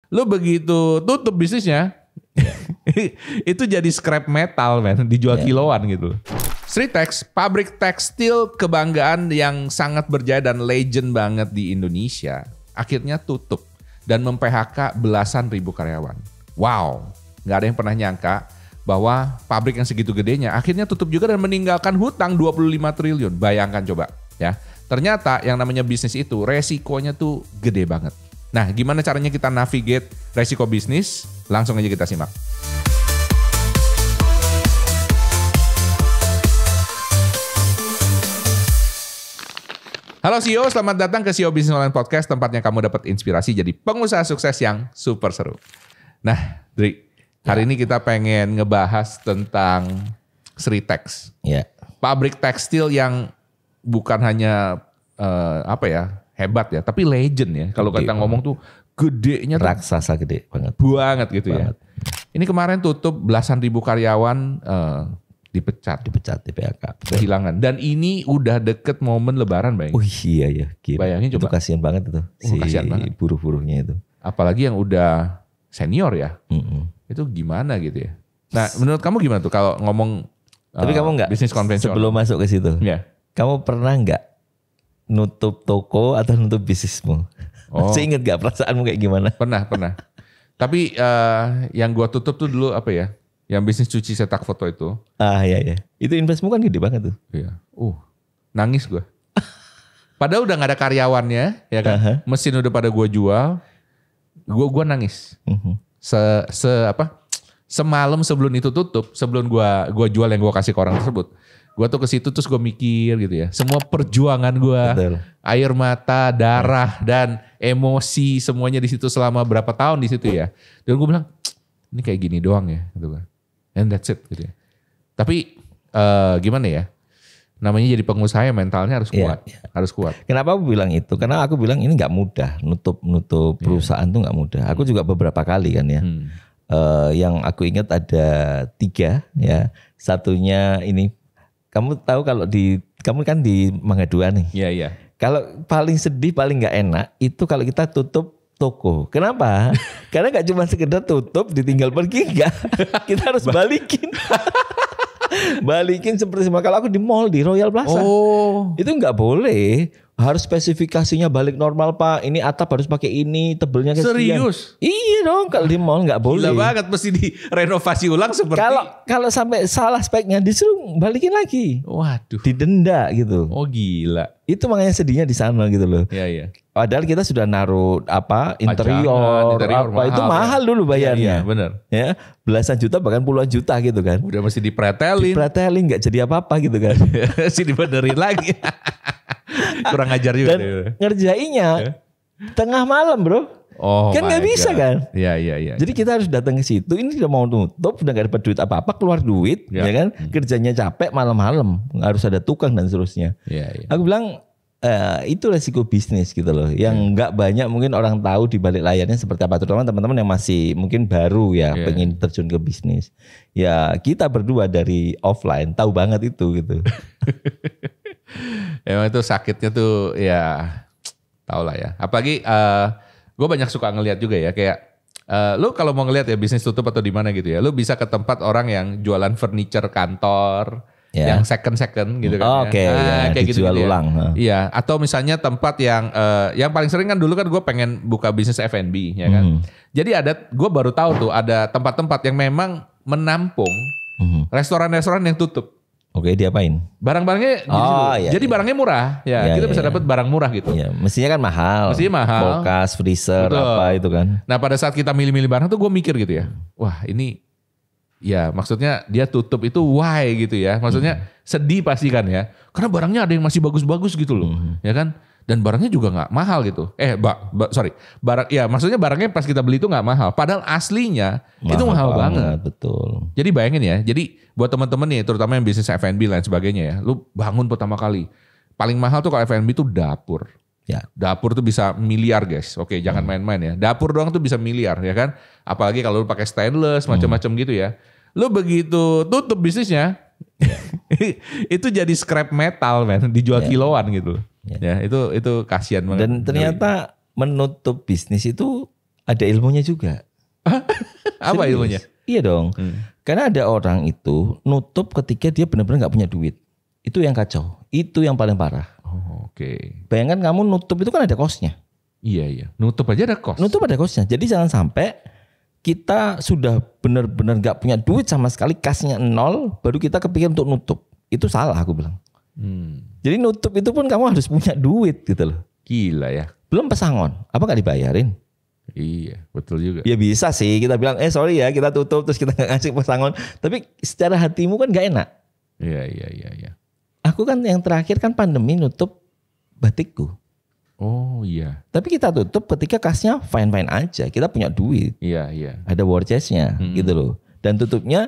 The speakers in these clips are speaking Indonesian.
Lu begitu tutup bisnisnya, itu jadi scrap metal men, dijual kiloan gitu. Sritex, pabrik tekstil kebanggaan yang sangat berjaya dan legend banget di Indonesia, akhirnya tutup dan mem-PHK belasan ribu karyawan. Wow, nggak ada yang pernah nyangka bahwa pabrik yang segitu gedenya akhirnya tutup juga dan meninggalkan hutang 25 triliun. Bayangkan coba ya. Ternyata yang namanya bisnis itu resikonya tuh gede banget. Nah, gimana caranya kita navigate resiko bisnis? Langsung aja kita simak. Halo CEO, selamat datang ke CEO Business Online Podcast, tempatnya kamu dapat inspirasi jadi pengusaha sukses yang super seru. Nah, Dri, hari ini kita pengen ngebahas tentang Sritex. Pabrik tekstil yang bukan hanya hebat ya, tapi legend ya. Kalau kita ngomong tuh gedenya tuh raksasa gede banget. Banget gitu ya. Ini kemarin tutup belasan ribu karyawan dipecat di PHK. Kehilangan. Dan ini udah deket momen lebaran, Bang. Oh iya ya. Bayangin coba. Itu kasihan banget itu. Kasihan banget. Buruh-buruhnya itu. Apalagi yang udah senior ya. Itu gimana gitu ya. Nah, menurut kamu gimana tuh kalau ngomong tapi kamu enggak bisnis konvensional? Sebelum masuk ke situ. Ya. Kamu pernah enggak nutup toko atau nutup bisnismu? Masih inget gak perasaanmu kayak gimana? Pernah. Tapi yang gua tutup tuh dulu apa ya? Yang bisnis cuci cetak foto itu. Iya. Itu investmu kan gede banget tuh. Iya. Nangis gua. Padahal udah gak ada karyawannya, ya kan? Mesin udah pada gua jual. Gua nangis. Semalam sebelum itu tutup, sebelum gua jual yang gua kasih ke orang tersebut. Gue tuh ke situ terus gue mikir gitu ya. Semua perjuangan gue, air mata, darah dan emosi semuanya di situ selama berapa tahun di situ ya. Dan gue bilang, ini kayak gini doang ya, gitu kan. And that's it gitu ya. Tapi gimana ya? Namanya jadi pengusaha mentalnya harus kuat, harus kuat. Kenapa aku bilang itu? Karena aku bilang ini nggak mudah, nutup perusahaan tuh nggak mudah. Aku juga beberapa kali kan ya. Yang aku ingat ada 3 ya. Satunya ini. Kamu tahu kalau kamu kan di Mangga 2 nih. Iya. Kalau paling sedih, paling nggak enak itu kalau kita tutup toko. Kenapa? Karena nggak cuma sekedar tutup, ditinggal pergi enggak. Kita harus balikin. Balikin seperti kalau aku di mall di Royal Plaza. Itu nggak boleh. Harus spesifikasinya balik normal Pak. Ini atap harus pakai ini, tebelnya kayak serius? Iya dong, kalau di mall nggak boleh. Gila banget, mesti direnovasi ulang seperti. Kalau sampai salah speknya disuruh balikin lagi. Waduh. Didenda gitu. Oh gila. Itu makanya sedihnya di sana gitu loh. Iya. Padahal kita sudah naruh interior itu mahal dulu bayarnya. Iya, benar. Ya, belasan juta bahkan puluhan juta gitu kan. Udah mesti dipretelin nggak jadi apa-apa gitu kan. Mesti dibenerin lagi. Kurang ajar juga. Dan ngerjainnya tengah malam bro. Kan nggak bisa kan. Iya. Jadi kita harus datang ke situ. Ini udah mau nutup, udah gak dapat duit apa-apa, keluar duit, ya kan. Kerjanya capek malam-malam, harus ada tukang dan seterusnya. Iya. Aku bilang itu resiko bisnis gitu loh. Yang nggak banyak mungkin orang tahu di balik layarnya seperti apa. Terutama teman-teman yang masih mungkin baru ya, pengen terjun ke bisnis. Ya kita berdua dari offline tahu banget itu gitu. Emang itu sakitnya tuh ya tau lah ya. Apalagi gue banyak suka ngelihat juga ya kayak lu kalau mau ngelihat ya bisnis tutup atau di mana gitu ya, lu bisa ke tempat orang yang jualan furniture kantor, yang second gitu kan. Kayak gitu dijual ulang. Iya, atau misalnya tempat yang paling sering kan dulu kan gue pengen buka bisnis F&B ya kan. Jadi gue baru tahu tuh ada tempat-tempat yang memang menampung restoran-restoran yang tutup. Oke, diapain? Barang-barangnya jadi barangnya murah. Kita bisa dapat barang murah gitu. Iya, mestinya kan mahal. Kulkas, freezer, apa itu kan. Nah, pada saat kita milih-milih barang tuh gue mikir gitu ya. Wah, ini ya maksudnya dia tutup itu why gitu ya. Maksudnya sedih pasti kan ya. Karena barangnya ada yang masih bagus-bagus gitu loh. Ya kan? Dan barangnya juga gak mahal gitu. Maksudnya barangnya pas kita beli itu gak mahal. Padahal aslinya itu mahal banget. Betul. Jadi bayangin ya. Jadi buat teman-teman nih, terutama yang bisnis F&B lain sebagainya ya. Lu bangun pertama kali. Paling mahal tuh kalau F&B tuh dapur. Ya. Dapur tuh bisa miliar guys. Oke, jangan main-main ya. Dapur doang tuh bisa miliar ya kan. Apalagi kalau lu pakai stainless macam-macam gitu ya. Lu begitu tutup bisnisnya, itu jadi scrap metal men, dijual kiloan gitu. Ya, itu kasihan banget. Dan ternyata menutup bisnis itu Ada ilmunya juga. Apa Serius. ilmunya? Iya dong. Karena ada orang itu nutup ketika dia benar-benar nggak punya duit. Itu yang kacau. Itu yang paling parah. Oh, oke. Bayangkan kamu nutup itu kan ada cost-nya. Iya. Nutup aja ada cost. Nutup ada cost-nya. Jadi jangan sampai kita sudah benar-benar nggak punya duit sama sekali, kasnya 0, baru kita kepikir untuk nutup. Itu salah aku bilang. Jadi nutup itu pun kamu harus punya duit gitu loh. Gila ya. Belum pesangon, apa nggak dibayarin? Iya, betul juga. Ya bisa sih kita bilang, sorry ya kita tutup terus kita nggak ngasih pesangon. Tapi secara hatimu kan nggak enak. Iya. Aku kan yang terakhir kan pandemi nutup batikku. Oh iya. Tapi kita tutup ketika kasnya fine-fine aja. Kita punya duit. Iya. Ada war chest-nya gitu loh. Dan tutupnya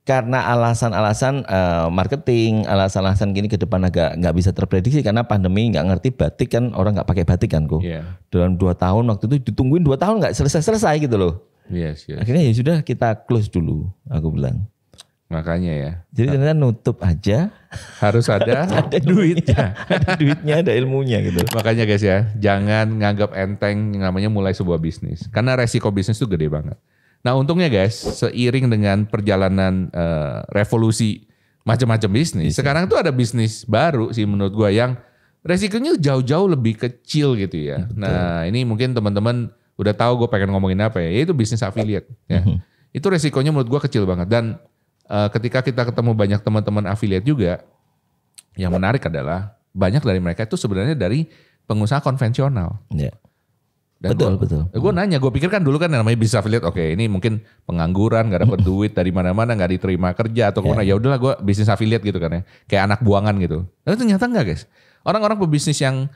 karena alasan-alasan marketing, alasan-alasan gini ke depan agak nggak bisa terprediksi karena pandemi nggak ngerti batik kan, orang nggak pakai batik kan kok. Iya. Dalam 2 tahun waktu itu ditungguin 2 tahun nggak selesai gitu loh. Yes. Akhirnya ya sudah kita close dulu, aku bilang. Makanya ya. Jadi ternyata nutup aja Harus ada duitnya. ada duitnya, ada ilmunya gitu. Makanya guys ya, jangan nganggap enteng yang namanya mulai sebuah bisnis. Karena resiko bisnis itu gede banget. Nah untungnya guys, seiring dengan perjalanan revolusi macam-macam bisnis, sekarang tuh ada bisnis baru sih menurut gua yang resikonya jauh-jauh lebih kecil gitu ya. Betul. Nah ini mungkin teman-teman udah tahu gue pengen ngomongin apa ya, yaitu bisnis affiliate. Ya. Itu resikonya menurut gua kecil banget. Dan ketika kita ketemu banyak teman-teman affiliate juga, yang menarik adalah banyak dari mereka itu sebenarnya dari pengusaha konvensional. Ya. Dan Betul. Gue nanya, gue pikir kan dulu kan namanya bisnis affiliate, oke ini mungkin pengangguran, nggak dapat duit dari mana-mana, nggak diterima kerja atau kemana, ya udahlah gue bisnis affiliate gitu kan ya, kayak anak buangan gitu. Tapi ternyata enggak guys, orang-orang pebisnis yang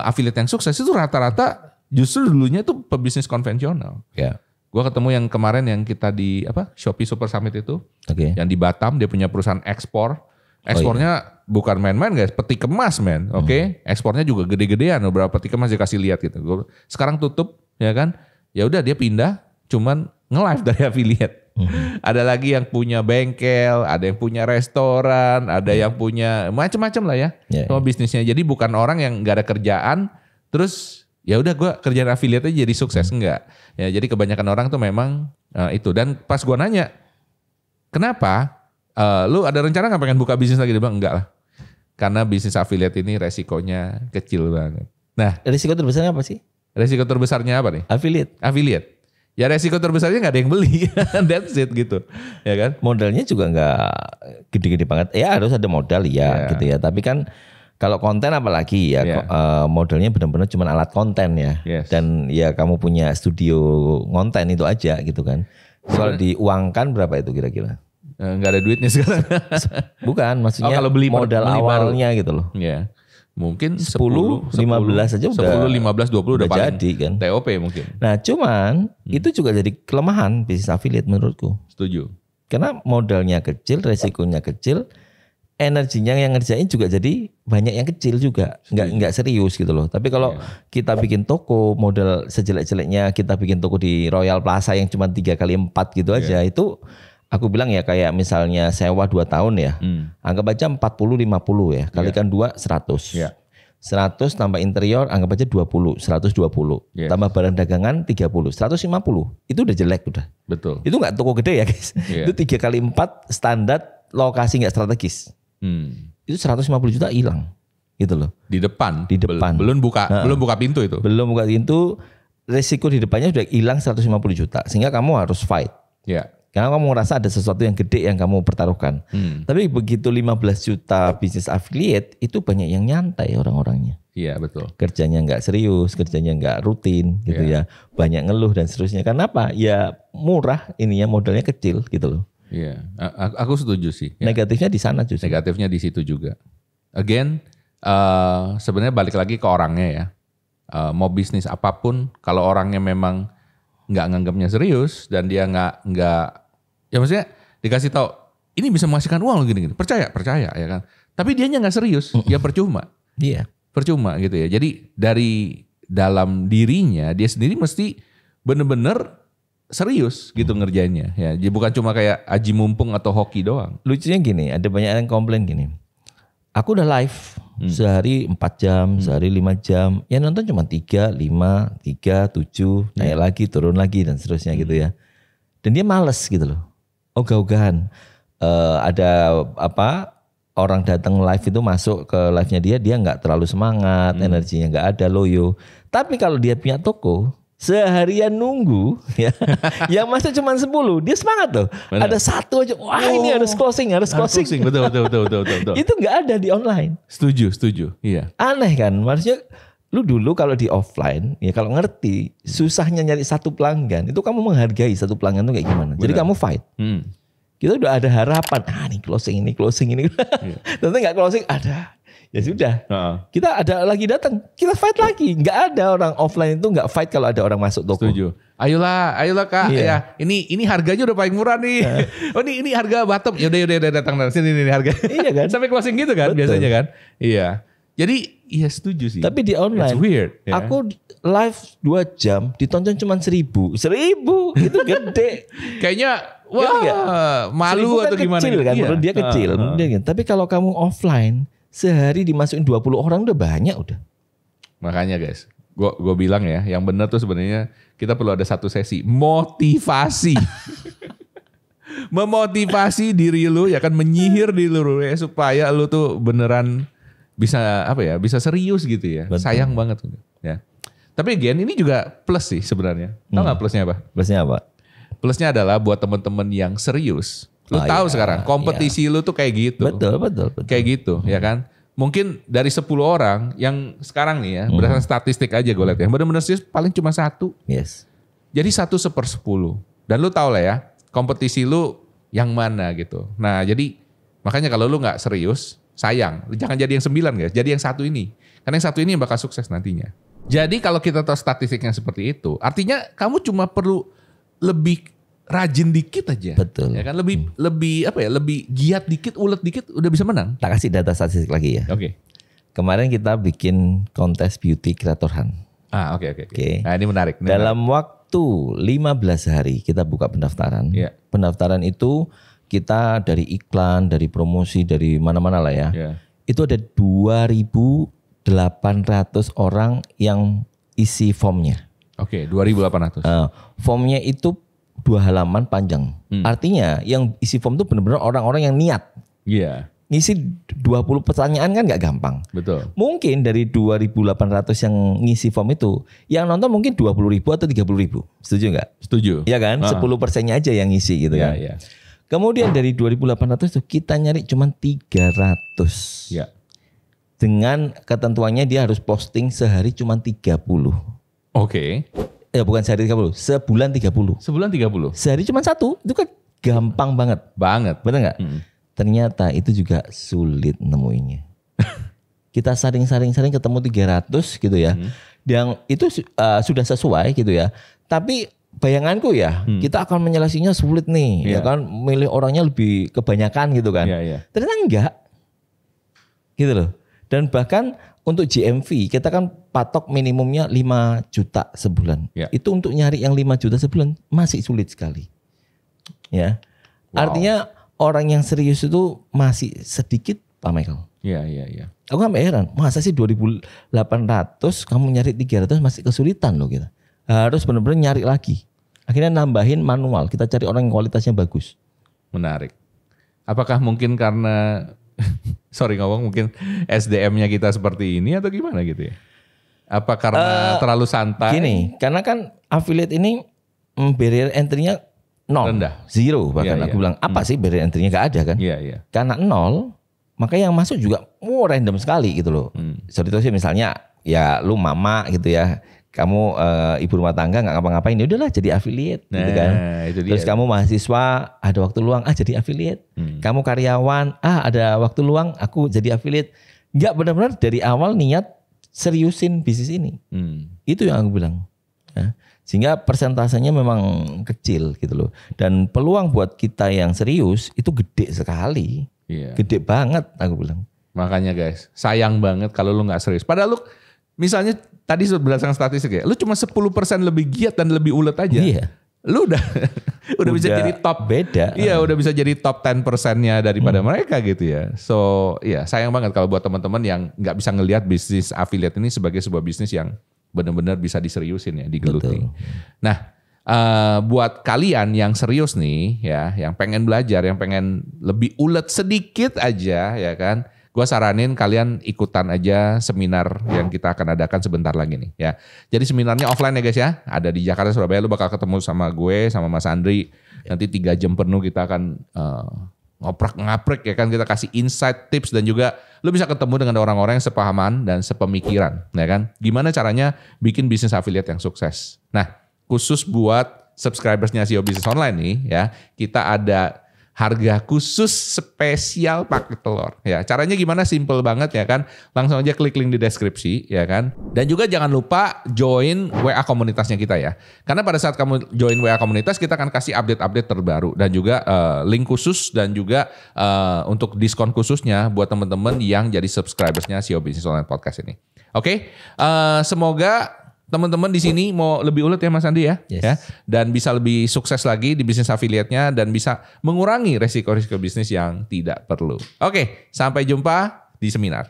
affiliate yang sukses itu rata-rata justru dulunya itu pebisnis konvensional. Ya. Gue ketemu yang kemarin yang kita di Shopee Super Summit itu, yang di Batam, dia punya perusahaan ekspor. Ekspornya bukan main-main guys, peti kemas men, oke? Ekspornya juga gede-gedean, beberapa peti kemas dikasih lihat gitu. Sekarang tutup, ya kan? Ya udah dia pindah, cuman nge-live dari affiliate. Ada lagi yang punya bengkel, ada yang punya restoran, ada yang punya macam-macam lah ya, semua bisnisnya. Jadi bukan orang yang nggak ada kerjaan, terus ya udah gue kerjaan affiliate aja jadi sukses, enggak. Ya jadi kebanyakan orang tuh memang itu. Dan pas gue nanya, kenapa? Lu ada rencana nggak pengen buka bisnis lagi? Dia bilang enggak lah. Karena bisnis affiliate ini resikonya kecil banget. Nah, resiko terbesarnya apa sih? Resiko terbesarnya apa nih? Affiliate. Ya resiko terbesarnya nggak ada yang beli. That's it gitu. Ya kan? Modalnya juga nggak gede-gede banget. Ya harus ada modal ya gitu ya. Tapi kan kalau konten apalagi ya modalnya benar-benar cuma alat konten ya. Dan ya kamu punya studio konten itu aja gitu kan. Kalau diuangkan berapa itu kira-kira? Nggak ada duitnya sekarang. Bukan, maksudnya kalau beli modal beli awalnya baru. Gitu loh. Ya. Mungkin 10, 15 aja udah 10, 15, 20 udah paling jadi kan. TOP mungkin. Nah cuman itu juga jadi kelemahan bisnis affiliate menurutku. Setuju. Karena modalnya kecil, resikonya kecil, energinya yang ngerjain juga jadi banyak yang kecil juga. Nggak serius gitu loh. Tapi kalau kita bikin toko, modal sejelek-jeleknya kita bikin toko di Royal Plaza yang cuma 3x4 gitu aja, itu aku bilang ya kayak misalnya sewa 2 tahun ya. Anggap aja 40-50 ya. Kalikan 2, 100. 100 tambah interior anggap aja 20, 120. Tambah barang dagangan 30, 150. Itu udah jelek udah. Betul. Itu nggak toko gede ya guys. Itu 3x4 standar lokasi nggak strategis. Itu 150 juta hilang. Gitu loh. Di depan. Belum buka pintu itu. Belum buka pintu. Resiko di depannya udah hilang 150 juta. Sehingga kamu harus fight. Karena kamu merasa ada sesuatu yang gede yang kamu pertaruhkan. Tapi begitu 15 juta bisnis affiliate, itu banyak yang nyantai orang-orangnya. Iya betul. Kerjanya nggak serius, kerjanya nggak rutin gitu ya. Banyak ngeluh dan seterusnya. Karena apa? Ya murah ininya, modalnya kecil gitu loh. Iya, aku setuju sih. Negatifnya di sana justru. Negatifnya di situ juga. Again, sebenarnya balik lagi ke orangnya ya. Mau bisnis apapun, kalau orangnya memang nggak nganggapnya serius dan dia nggak ya maksudnya dikasih tahu ini bisa menghasilkan uang gini-gini, percaya ya kan. Tapi dianya nggak serius, ya percuma. Iya. Percuma gitu ya. Jadi dari dalam dirinya dia sendiri mesti bener-bener serius gitu ngerjainnya ya. Jadi bukan cuma kayak aji mumpung atau hoki doang. Lucunya gini, ada banyak yang komplain gini. Aku udah live Sehari 4 jam, sehari 5 jam. Ya nonton cuma 3, 5, 3, 7, naik lagi, turun lagi dan seterusnya gitu ya. Dan dia males gitu loh. Ogah-ogahan. Ada orang datang live itu masuk ke live-nya dia nggak terlalu semangat, energinya nggak ada, loyo. Tapi kalau dia punya toko, seharian nunggu ya, yang masuk cuma 10, dia semangat loh. Benar. Ada satu aja, wah ini harus closing. Betul. Itu nggak ada di online. Setuju. Iya. Aneh kan, maksudnya lu dulu kalau di offline, ya kalau ngerti susahnya nyari satu pelanggan, itu kamu menghargai satu pelanggan itu kayak gimana. Jadi kamu fight. Kita udah ada harapan, ini closing ini. Tentu nggak closing, ada. Ya sudah, kita ada lagi datang, kita fight lagi. Nggak ada orang offline itu nggak fight kalau ada orang masuk toko. Setuju. Ayolah Kak. Iya. Ya, ini harganya udah paling murah nih. Oh ini harga bottom. Ya udah datang sini harga. Iya kan? Sampai closing gitu kan. Betul. Biasanya kan. Iya. Jadi iya setuju sih. Tapi di online, it's weird. Ya. Aku live 2 jam ditonton cuma 1.000 itu gede. Kayaknya malu atau kan gimana? Kecil kan, menurut dia kecil. Tapi kalau kamu offline, sehari dimasukin 20 orang udah banyak udah. Makanya guys, gue bilang ya, yang benar tuh sebenarnya kita perlu ada satu sesi motivasi. Memotivasi diri lu ya kan, menyihir diri lu ya supaya lu tuh beneran bisa bisa serius gitu ya. Betul. Sayang banget ya. Tapi again ini juga plus sih sebenarnya. Tahu nggak plusnya apa? Plusnya apa? Plusnya adalah buat teman-teman yang serius. Lu tahu sekarang kompetisi lu tuh kayak gitu. Betul. Kayak gitu ya kan. Mungkin dari 10 orang yang sekarang nih ya, berdasarkan statistik aja gue lihat ya, benar-benar serius paling cuma 1. Yes. Jadi 1/10. Dan lu tahu lah ya, kompetisi lu yang mana gitu. Nah jadi makanya kalau lu nggak serius, sayang. Jangan jadi yang 9 guys, jadi yang 1 ini. Karena yang 1 ini yang bakal sukses nantinya. Jadi kalau kita tahu statistiknya seperti itu, artinya kamu cuma perlu lebih rajin dikit aja. Betul. Ya kan lebih giat dikit, ulet dikit udah bisa menang. Tak kasih data statistik lagi ya. Oke. Kemarin kita bikin kontes beauty kreator hunt. Oke. Nah, ini menarik. Dalam waktu 15 hari kita buka pendaftaran. Iya. Pendaftaran itu kita dari iklan, dari promosi, dari mana-mana lah ya. Iya. Itu ada 2.800 orang yang isi formnya. Oke, 2.800. Formnya itu 2 halaman panjang. Artinya yang isi form itu benar-benar orang-orang yang niat. Iya. Ngisi 20 pertanyaan kan nggak gampang. Betul. Mungkin dari 2.800 yang ngisi form itu, yang nonton mungkin 20.000 atau 30.000. Setuju nggak? Setuju. Iya kan? 10%-nya aja yang ngisi gitu kan. Iya. Kemudian dari 2.800 itu kita nyari cuma 300. Iya. Dengan ketentuannya dia harus posting sehari cuma 30. Oke. Ya bukan sehari 30, sebulan 30. Sebulan 30. Sehari cuma 1, itu kan gampang banget. Benar nggak? Ternyata itu juga sulit nemuinnya. Kita saring ketemu 300 gitu ya. Yang itu sudah sesuai gitu ya. Tapi bayanganku ya, kita akan menyelesaikannya sulit nih. Ya kan, milih orangnya lebih kebanyakan gitu kan. Ternyata enggak. Gitu loh. Dan bahkan untuk GMV kita kan patok minimumnya 5 juta sebulan. Itu untuk nyari yang 5 juta sebulan masih sulit sekali. Ya. Wow. Artinya orang yang serius itu masih sedikit, Pak Michael. Iya. Aku sampai heran, masa sih 2.800 kamu nyari 300 masih kesulitan loh kita. Harus benar-benar nyari lagi. Akhirnya nambahin manual, kita cari orang yang kualitasnya bagus. Menarik. Apakah mungkin karena mungkin SDM-nya kita seperti ini atau gimana gitu ya? Apa karena terlalu santai? Gini, karena kan affiliate ini barrier entry-nya 0, rendah, 0 bahkan aku bilang apa sih barrier entry-nya gak ada kan? Iya. Karena 0, maka yang masuk juga random sekali gitu loh. Contohnya misalnya ya lu mama gitu ya, kamu ibu rumah tangga nggak ngapa-ngapain, ya udahlah jadi affiliate gitu kan. Terus kamu mahasiswa ada waktu luang, jadi affiliate. Kamu karyawan, ada waktu luang, aku jadi affiliate. Nggak benar-benar dari awal niat seriusin bisnis ini. Itu yang aku bilang. Ya. Sehingga persentasenya memang kecil gitu loh. Dan peluang buat kita yang serius itu gede sekali. Gede banget aku bilang. Makanya guys, sayang banget kalau lu nggak serius. Padahal lu misalnya tadi berdasarkan statistik ya, lu cuma 10% lebih giat dan lebih ulet aja. Iya. Lu udah udah bisa jadi top. Beda. Iya, udah bisa jadi top 10%-nya daripada mereka gitu ya. So, iya sayang banget kalau buat teman-teman yang nggak bisa ngelihat bisnis affiliate ini sebagai sebuah bisnis yang benar-benar bisa diseriusin ya, digeluti. Betul. Nah, buat kalian yang serius nih ya, yang pengen belajar, yang pengen lebih ulet sedikit aja ya kan, gue saranin kalian ikutan aja seminar yang kita akan adakan sebentar lagi nih ya. Jadi seminarnya offline ya guys ya, ada di Jakarta, Surabaya. Lu bakal ketemu sama gue, sama Mas Andri. Nanti 3 jam penuh kita akan ngoprek-ngaprek ya kan, kita kasih insight, tips, dan juga lu bisa ketemu dengan orang-orang yang sepahaman dan sepemikiran ya kan. Gimana caranya bikin bisnis affiliate yang sukses. Nah, khusus buat subscribersnya SEO Bisnis Online nih ya, kita ada harga khusus spesial paket telur. Ya, caranya gimana? Simple banget ya kan. Langsung aja klik link di deskripsi ya kan. Dan juga jangan lupa join WA komunitasnya kita ya. Karena pada saat kamu join WA komunitas, kita akan kasih update-update terbaru dan juga link khusus dan juga untuk diskon khususnya buat teman-teman yang jadi subscribersnya SEO Bisnis Online Podcast ini. Oke, semoga teman-teman di sini mau lebih ulet ya Mas Andi ya, Yes. ya, dan bisa lebih sukses lagi di bisnis affiliate-nya dan bisa mengurangi resiko-resiko bisnis yang tidak perlu. Oke, sampai jumpa di seminar.